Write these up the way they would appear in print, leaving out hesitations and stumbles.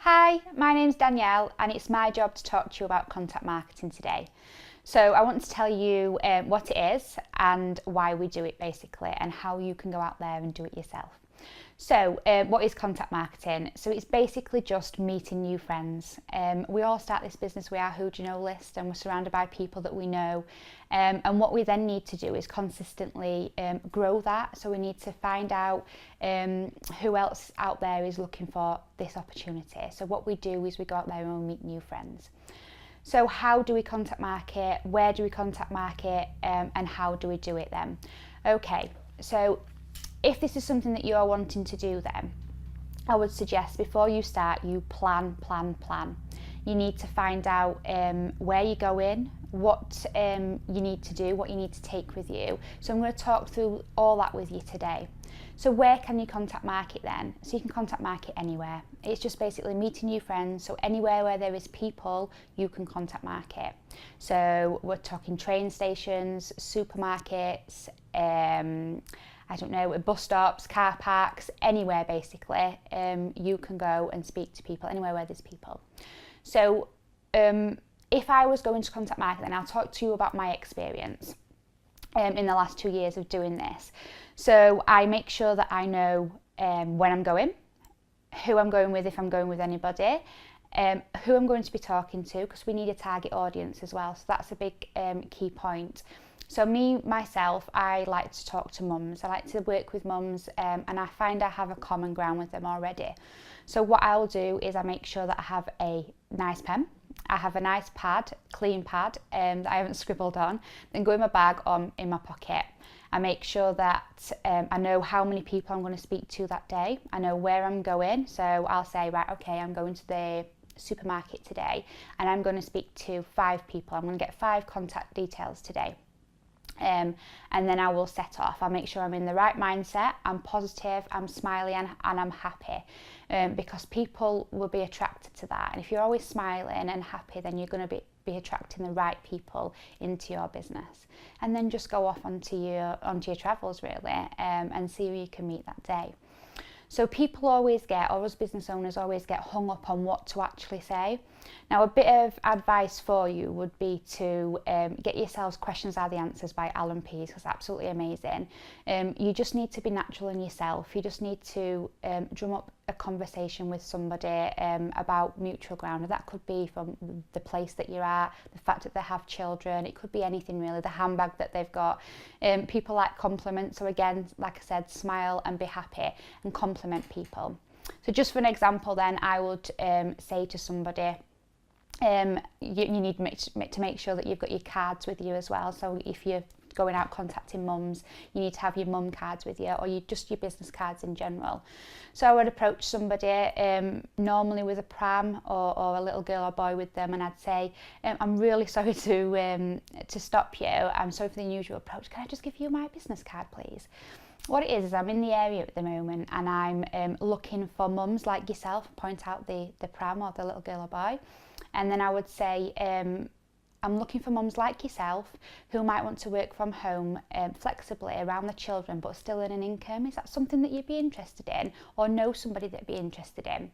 Hi, my name's Danielle and it's my job to talk to you about contact marketing today. So I want to tell you what it is and why we do it basically, and how you can go out there and do it yourself. So what is contact marketing? So it's basically just meeting new friends. We all start this business with our who do you know list, and we're surrounded by people that we know. And what we then need to do is consistently grow that. So we need to find out who else out there is looking for this opportunity. So what we do is we go out there and we meet new friends. So how do we contact market? Where do we contact market? And how do we do it then? Okay, so if this is something that you are wanting to do then, I would suggest before you start, you plan. You need to find out where you're going, what you need to do, what you need to take with you. So I'm going to talk through all that with you today. So where can you contact market then? So you can contact market anywhere. It's just basically meeting new friends. So anywhere where there is people, you can contact market. So we're talking train stations, supermarkets, I don't know, bus stops, car parks, anywhere basically. You can go and speak to people anywhere where there's people. So if I was going to contact market, then I'll talk to you about my experience in the last 2 years of doing this. So I make sure that I know when I'm going, who I'm going with if I'm going with anybody, who I'm going to be talking to, because we need a target audience as well. So that's a big key point. So myself, I like to talk to mums. I like to work with mums and I find I have a common ground with them already. So what I'll do is I make sure that I have a nice pen. I have a nice pad, clean pad that I haven't scribbled on, then go in my bag or in my pocket. I make sure that I know how many people I'm going to speak to that day. I know where I'm going. So I'll say, right, okay, I'm going to the supermarket today and I'm going to speak to 5 people. I'm going to get 5 contact details today. And then I will set off. I'll make sure I'm in the right mindset, I'm positive, I'm smiley and I'm happy, because people will be attracted to that. And if you're always smiling and happy, then you're going to be attracting the right people into your business. And then just go off onto your travels really, and see who you can meet that day. So people always get, or us business owners always get hung up on what to actually say. Now a bit of advice for you would be to get yourselves Questions Are the Answers by Alan Pease, because it's absolutely amazing. You just need to be natural in yourself. You just need to drum up a conversation with somebody about mutual ground. And that could be from the place that you're at, the fact that they have children, it could be anything really, the handbag that they've got. People like compliments, so again, like I said, smile and be happy and compliment people. So just for an example then, I would say to somebody, you need to make sure that you've got your cards with you as well. So if you're going out contacting mums, you need to have your mum cards with you, or just your business cards in general. So I would approach somebody normally with a pram or a little girl or boy with them, and I'd say, I'm really sorry to stop you. I'm sorry for the unusual approach. Can I just give you my business card, please? What it is I'm in the area at the moment and I'm looking for mums like yourself, point out the pram or the little girl or boy. And then I would say, I'm looking for mums like yourself who might want to work from home flexibly around the children but still earn an income. Is that something that you'd be interested in, or know somebody that'd be interested in?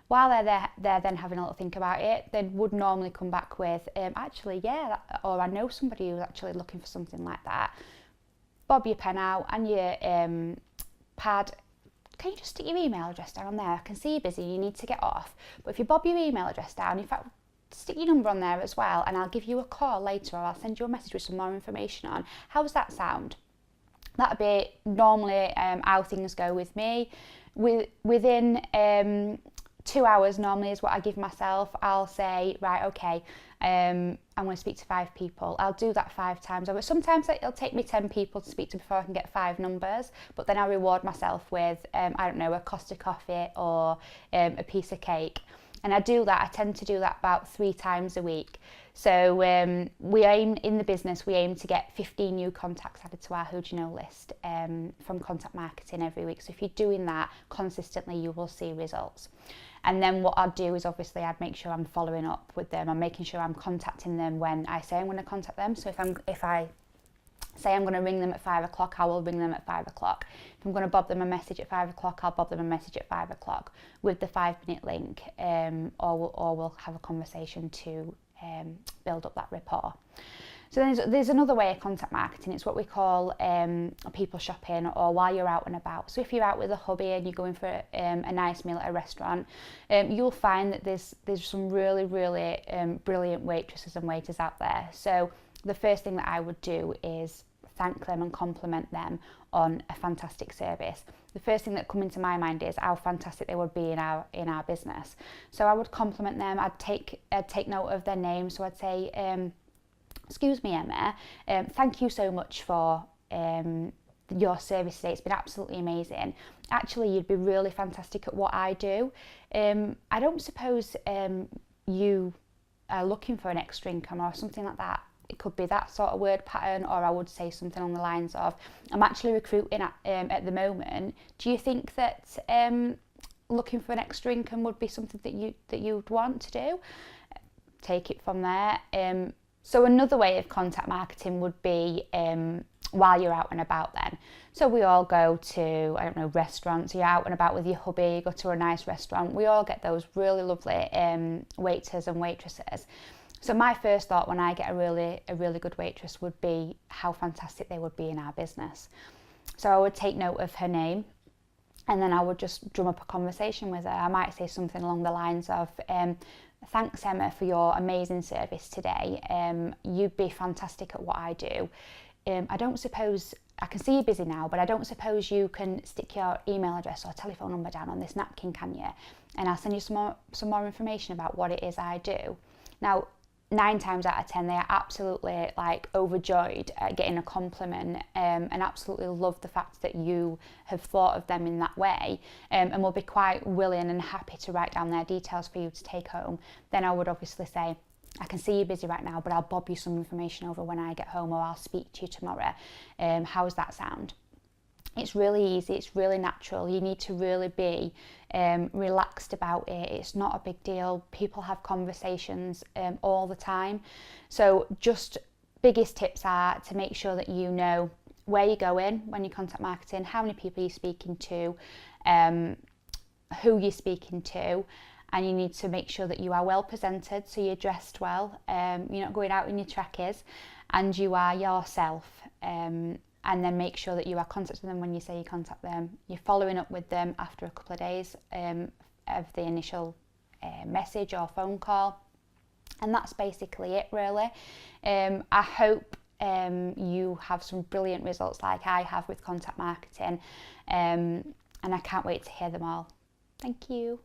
While they're then having a little think about it, they would normally come back with, actually, yeah, or I know somebody who's actually looking for something like that. Bob your pen out and your pad. Can you just stick your email address down there? I can see you're busy, you need to get off. But if you bob your email address down, in fact, stick your number on there as well, and I'll give you a call later, or I'll send you a message with some more information on. How does that sound? That'd be normally how things go with me. Within 2 hours normally is what I give myself. I'll say, right, okay, I'm going to speak to 5 people. I'll do that 5 times over. Sometimes it'll take me 10 people to speak to before I can get 5 numbers, but then I reward myself with, I don't know, a Costa coffee or a piece of cake. And I tend to do that about 3 times a week. So we aim, in the business, we aim to get 15 new contacts added to our who do you know list from contact marketing every week. So if you're doing that consistently, you will see results. And then what I'd do is obviously I'd make sure I'm following up with them. I'm making sure I'm contacting them when I say I'm going to contact them. So if I say I'm going to ring them at 5 o'clock, I will ring them at 5 o'clock. If I'm going to bob them a message at 5 o'clock, I'll bob them a message at 5 o'clock with the 5-minute link, or we'll have a conversation to build up that rapport. So there's another way of contact marketing. It's what we call people shopping, or while you're out and about. So if you're out with a hubby and you're going for a nice meal at a restaurant, you'll find that there's some really brilliant waitresses and waiters out there. So the first thing that I would do is thank them and compliment them on a fantastic service. The first thing that come into my mind is how fantastic they would be in our business. So I would compliment them. I'd take note of their name. So I'd say, excuse me, Emma, thank you so much for your service today. It's been absolutely amazing. Actually, you'd be really fantastic at what I do. I don't suppose you are looking for an extra income or something like that. It could be that sort of word pattern, or I would say something on the lines of, I'm actually recruiting at the moment. Do you think that looking for an extra income would be something that you'd want to do? Take it from there. So another way of contact marketing would be while you're out and about then. So we all go to, I don't know, restaurants. You're out and about with your hubby, you go to a nice restaurant. We all get those really lovely waiters and waitresses. So my first thought when I get a really good waitress would be how fantastic they would be in our business. So I would take note of her name, and then I would just drum up a conversation with her. I might say something along the lines of, thanks Emma for your amazing service today. You'd be fantastic at what I do. I don't suppose, I can see you're busy now, but I don't suppose you can stick your email address or telephone number down on this napkin, can you? And I'll send you some more information about what it is I do. Now, 9 times out of 10, they are absolutely overjoyed at getting a compliment, and absolutely love the fact that you have thought of them in that way, and will be quite willing and happy to write down their details for you to take home. Then I would obviously say, I can see you're busy right now, but I'll bob you some information over when I get home, or I'll speak to you tomorrow. How does that sound? It's really easy, it's really natural. You need to really be relaxed about it. It's not a big deal. People have conversations all the time. So just biggest tips are to make sure that you know where you're going when you're contact marketing, how many people you're speaking to, who you're speaking to, and you need to make sure that you are well presented, so you're dressed well, you're not going out in your trackies, and you are yourself. And then make sure that you are contacting them when you say you contact them. You're following up with them after a couple of days of the initial message or phone call. And that's basically it, really. I hope you have some brilliant results like I have with contact marketing. And I can't wait to hear them all. Thank you.